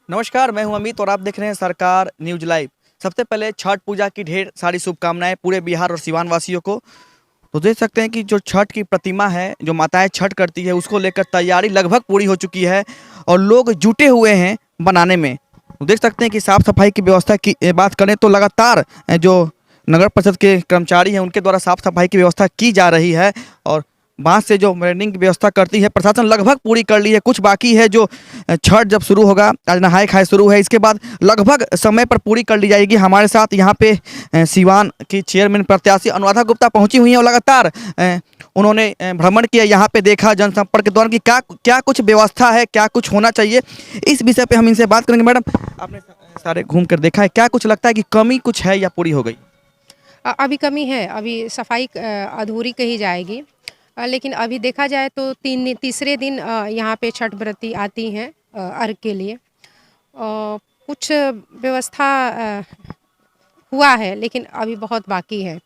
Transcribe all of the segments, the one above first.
नमस्कार, मैं हूं अमित और आप देख रहे हैं सरकार न्यूज़ लाइव। सबसे पहले छठ पूजा की ढेर सारी शुभकामनाएं पूरे बिहार और सिवान वासियों को। तो देख सकते हैं कि जो छठ की प्रतिमा है, जो माताएं छठ करती है, उसको लेकर तैयारी लगभग पूरी हो चुकी है और लोग जुटे हुए हैं बनाने में। तो देख सकते हैं कि साफ सफाई की व्यवस्था की बात करें तो लगातार जो नगर परिषद के कर्मचारी हैं उनके द्वारा साफ सफाई की व्यवस्था की जा रही है और बांस से जो मैरिनिंग की व्यवस्था करती है प्रशासन लगभग पूरी कर ली है। कुछ बाकी है जो छठ जब शुरू होगा, आज नहाय खाए शुरू है, इसके बाद लगभग समय पर पूरी कर ली जाएगी। हमारे साथ यहाँ पे सिवान की चेयरमैन प्रत्याशी अनुराधा गुप्ता पहुंची हुई हैं और लगातार उन्होंने भ्रमण किया, यहाँ पे देखा जनसंपर्क के दौरान कि क्या क्या कुछ व्यवस्था है, क्या कुछ होना चाहिए। इस विषय पे हम इनसे बात करेंगे। मैडम, आपने सारे घूम कर देखा है, क्या कुछ लगता है कि कमी कुछ है या पूरी हो गई? अभी कमी है, अभी सफाई अधूरी कही जाएगी। लेकिन अभी देखा जाए तो तीसरे दिन यहाँ पे छठ व्रती आती हैं अर्घ के लिए। कुछ व्यवस्था हुआ है लेकिन अभी बहुत बाकी है।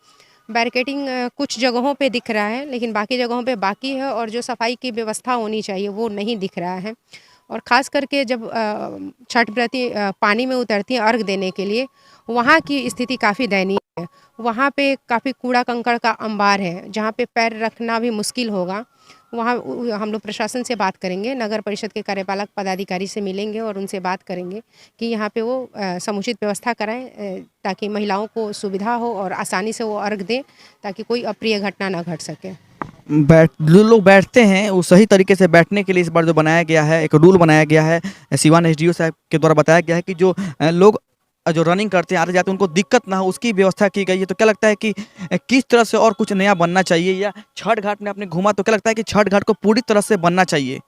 बैरिकेडिंग कुछ जगहों पे दिख रहा है लेकिन बाकी जगहों पे बाकी है, और जो सफाई की व्यवस्था होनी चाहिए वो नहीं दिख रहा है। और ख़ास करके जब छठ व्रती पानी में उतरती हैं अर्घ देने के लिए, वहाँ की स्थिति काफ़ी दयनीय है। वहाँ पे काफ़ी कूड़ा कंकड़ का अंबार है, जहाँ पे पैर रखना भी मुश्किल होगा। वहाँ हम लोग प्रशासन से बात करेंगे, नगर परिषद के कार्यपालक पदाधिकारी से मिलेंगे और उनसे बात करेंगे कि यहाँ पे वो समुचित व्यवस्था कराएं, ताकि महिलाओं को सुविधा हो और आसानी से वो अर्घ दें, ताकि कोई अप्रिय घटना ना घट सके। जो लोग बैठते हैं वो सही तरीके से बैठने के लिए इस बार जो बनाया गया है, एक रूल बनाया गया है, सिवान एसडीओ साहब के द्वारा बताया गया है कि जो लोग जो रनिंग करते हैं आते जाते हैं उनको दिक्कत ना हो, उसकी व्यवस्था की गई है। तो क्या लगता है कि किस तरह से और कुछ नया बनना चाहिए, या छठ घाट में आपने घूमा तो क्या लगता है कि छठ घाट को पूरी तरह से बनना चाहिए?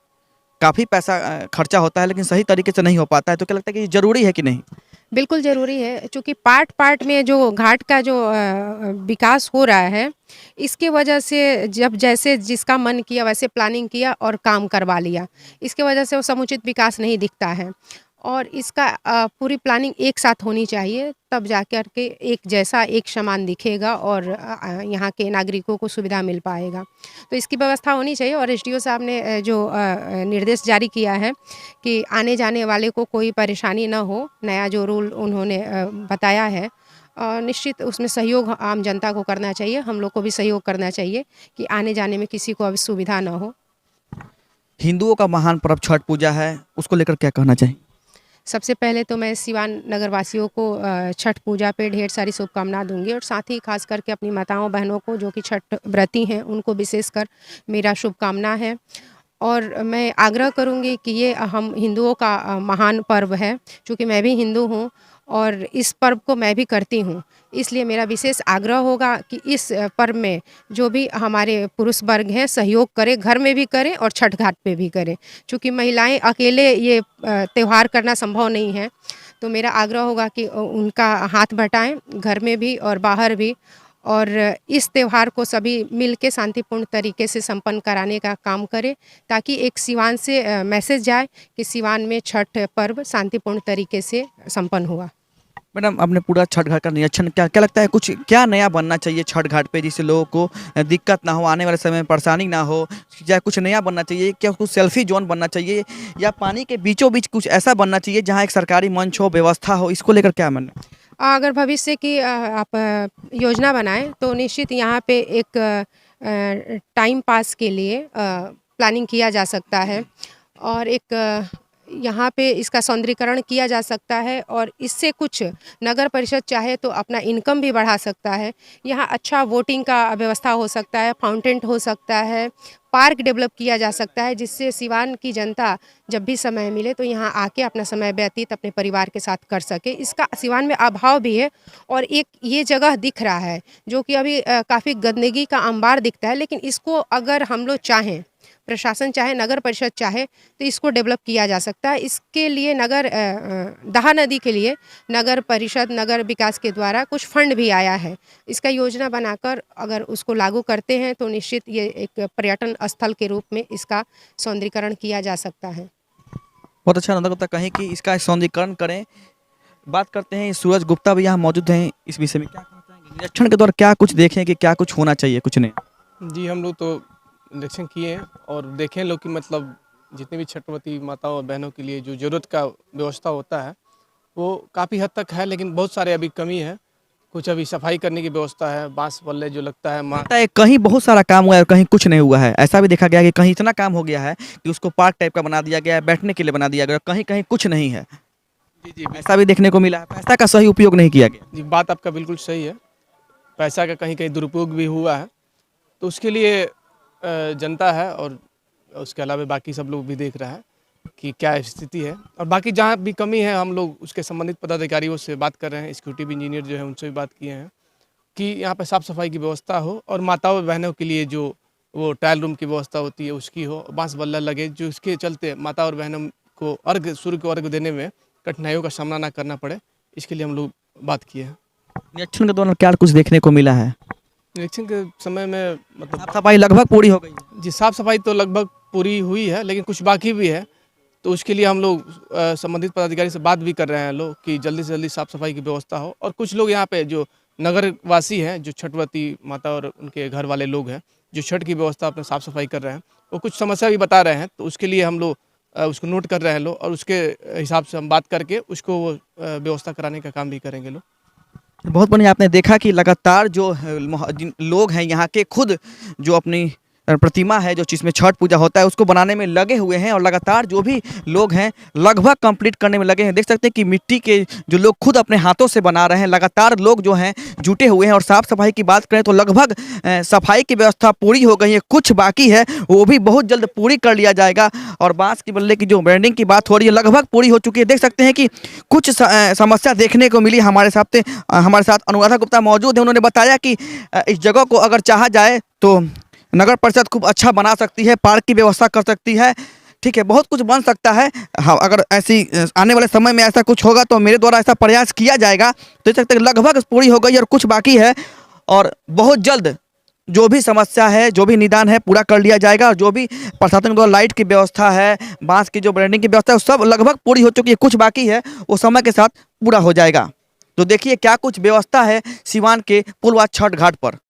काफ़ी पैसा खर्चा होता है लेकिन सही तरीके से नहीं हो पाता है, तो क्या लगता है कि ये ज़रूरी है कि नहीं? बिल्कुल ज़रूरी है, चूँकि पार्ट पार्ट में जो घाट का जो विकास हो रहा है, इसके वजह से जब जैसे जिसका मन किया वैसे प्लानिंग किया और काम करवा लिया। इसके वजह से वो समुचित विकास नहीं दिखता है, और इसका पूरी प्लानिंग एक साथ होनी चाहिए, तब जाकर के एक जैसा एक समान दिखेगा और यहाँ के नागरिकों को सुविधा मिल पाएगा। तो इसकी व्यवस्था होनी चाहिए, और एसडीओ साहब ने जो निर्देश जारी किया है कि आने जाने वाले को कोई परेशानी ना हो, नया जो रूल उन्होंने बताया है, निश्चित उसमें सहयोग आम जनता को करना चाहिए, हम लोग को भी सहयोग करना चाहिए कि आने जाने में किसी को असुविधा ना हो। हिंदुओं का महान पर्व छठ पूजा है, उसको लेकर क्या कहना चाहिए? सबसे पहले तो मैं सिवान नगरवासियों को छठ पूजा पे ढेर सारी शुभकामना दूंगी, और साथ ही खास करके अपनी माताओं बहनों को जो कि छठ व्रती हैं उनको विशेषकर मेरा शुभकामना है। और मैं आग्रह करूंगी कि ये हम हिंदुओं का महान पर्व है, क्योंकि मैं भी हिंदू हूँ और इस पर्व को मैं भी करती हूँ। इसलिए मेरा विशेष आग्रह होगा कि इस पर्व में जो भी हमारे पुरुष वर्ग हैं सहयोग करें, घर में भी करें और छठ घाट पे भी करें, क्योंकि महिलाएं अकेले ये त्यौहार करना संभव नहीं है। तो मेरा आग्रह होगा कि उनका हाथ बटाएं, घर में भी और बाहर भी, और इस त्यौहार को सभी मिल के शांतिपूर्ण तरीके से संपन्न कराने का काम करें, ताकि एक सिवान से मैसेज जाए कि सिवान में छठ पर्व शांतिपूर्ण तरीके से संपन्न हुआ। मैडम, आपने पूरा छठ घाट का निरीक्षण, क्या क्या लगता है कुछ क्या नया बनना चाहिए छठ घाट पे, जिससे लोगों को दिक्कत ना हो, आने वाले समय में परेशानी ना हो? क्या कुछ नया बनना चाहिए? क्या कुछ सेल्फी जोन बनना चाहिए, या पानी के बीचों बीच कुछ ऐसा बनना चाहिए जहाँ एक सरकारी मंच हो, व्यवस्था हो? इसको लेकर क्या मानना? अगर भविष्य की आप योजना बनाएं तो निश्चित यहाँ पे एक टाइम पास के लिए प्लानिंग किया जा सकता है, और एक यहाँ पे इसका सौंदर्यीकरण किया जा सकता है, और इससे कुछ नगर परिषद चाहे तो अपना इनकम भी बढ़ा सकता है। यहाँ अच्छा वोटिंग का व्यवस्था हो सकता है, फाउंटेन हो सकता है, पार्क डेवलप किया जा सकता है, जिससे सिवान की जनता जब भी समय मिले तो यहाँ आके अपना समय व्यतीत अपने परिवार के साथ कर सके। इसका सिवान में अभाव भी है, और एक ये जगह दिख रहा है जो कि अभी काफ़ी गंदगी का अंबार दिखता है, लेकिन इसको अगर हम लोग चाहें, प्रशासन चाहे, नगर परिषद चाहे, तो इसको डेवलप किया जा सकता है। इसके लिए दहा नदी के लिए नगर परिषद, नगर विकास के द्वारा कुछ फंड भी आया है। इसका योजना बनाकर अगर उसको लागू करते हैं तो निश्चित ये एक पर्यटन स्थल के रूप में इसका सौंदर्यीकरण किया जा सकता है। बहुत अच्छा नंदा गुप्ता कहें कि इसका सौंदर्यीकरण करें। बात करते हैं, सूरज गुप्ता भी यहाँ मौजूद हैं, इस विषय में क्या कहना चाहेंगे? निरीक्षण के दौरान क्या कुछ देखें कि क्या कुछ होना चाहिए, कुछ नहीं? जी, हम लोग तो निरीक्षण किए हैं और देखें लोग कि मतलब जितनी भी छठवती माताओं और बहनों के लिए जो ज़रूरत का व्यवस्था होता है वो काफ़ी हद तक है, लेकिन बहुत सारे अभी कमी है। कुछ अभी सफाई करने की व्यवस्था है, बांस बल्ले जो लगता है लगता है कहीं बहुत सारा काम हुआ है और कहीं कुछ नहीं हुआ है। ऐसा भी देखा गया है कि कहीं इतना काम हो गया है कि उसको पार्क टाइप का बना दिया गया है, बैठने के लिए बना दिया गया है, कहीं कहीं कुछ नहीं है। जी जी ऐसा भी देखने को मिला है, पैसा का सही उपयोग नहीं किया गया। जी, बात आपका बिल्कुल सही है। पैसा का कहीं कहीं दुरुपयोग भी हुआ है, तो उसके लिए जनता है और उसके अलावा बाकी सब लोग भी देख रहा है कि क्या स्थिति है। और बाकी जहाँ भी कमी है हम लोग उसके संबंधित पदाधिकारियों से बात कर रहे हैं, एग्जीक्यूटिव इंजीनियर जो है उनसे भी बात किए हैं कि यहाँ पे साफ़ सफाई की व्यवस्था हो और माताओं बहनों के लिए जो वो ट्रायल रूम की व्यवस्था होती है उसकी हो, बांस बल्ला लगे, जो इसके चलते माता और बहनों को अर्घ सूर्य को अर्घ देने में कठिनाइयों का सामना ना करना पड़े, इसके लिए हम लोग बात किए हैं। निरीक्षण के दौरान क्या कुछ देखने को मिला है? निरीक्षण के समय में मतलब साफ सफाई लगभग पूरी हो गई है। जी, साफ़ सफाई तो लगभग पूरी हुई है, लेकिन कुछ बाकी भी है, तो उसके लिए हम लोग संबंधित पदाधिकारी से बात भी कर रहे हैं लोग कि जल्दी से जल्दी साफ़ सफाई की व्यवस्था हो। और कुछ लोग यहाँ पे जो नगर वासी हैं, जो छठवती माता और उनके घर वाले लोग हैं, जो छठ की व्यवस्था अपने साफ़ सफाई कर रहे हैं, वो कुछ समस्या भी बता रहे हैं, तो उसके लिए हम लोग उसको नोट कर रहे हैं लोग और उसके हिसाब से हम बात करके उसको वो व्यवस्था कराने का काम भी करेंगे लोग। बहुत बढ़िया, आपने देखा कि लगातार जो जिन लोग हैं यहाँ के खुद जो अपनी प्रतिमा है जो जिसमें छठ पूजा होता है उसको बनाने में लगे हुए हैं और लगातार जो भी लोग हैं लगभग कंप्लीट करने में लगे हैं। देख सकते हैं कि मिट्टी के जो लोग खुद अपने हाथों से बना रहे हैं, लगातार लोग जो हैं जुटे हुए हैं। और साफ़ सफाई की बात करें तो लगभग सफाई की व्यवस्था पूरी हो गई है, कुछ बाकी है वो भी बहुत जल्द पूरी कर लिया जाएगा। और बांस की बल्ले की जो ब्रांडिंग की बात हो रही है लगभग पूरी हो चुकी है। देख सकते हैं कि कुछ समस्या देखने को मिली। हमारे साथ अनुराधा गुप्ता मौजूद है, उन्होंने बताया कि इस जगह को अगर चाहा जाए तो नगर परिषद खूब अच्छा बना सकती है, पार्क की व्यवस्था कर सकती है, ठीक है, बहुत कुछ बन सकता है। हाँ, अगर ऐसी आने वाले समय में ऐसा कुछ होगा तो मेरे द्वारा ऐसा प्रयास किया जाएगा। तो देख सकते हैं लगभग पूरी हो गई और कुछ बाकी है और बहुत जल्द जो भी समस्या है, जो भी निदान है पूरा कर लिया जाएगा। और जो भी प्रशासन द्वारा लाइट की व्यवस्था है, बांस की जो ब्रांडिंग की व्यवस्था है, वो सब लगभग पूरी हो चुकी है, कुछ बाकी है वो समय के साथ पूरा हो जाएगा। तो देखिए क्या कुछ व्यवस्था है सिवान के पुलवा छठ घाट पर।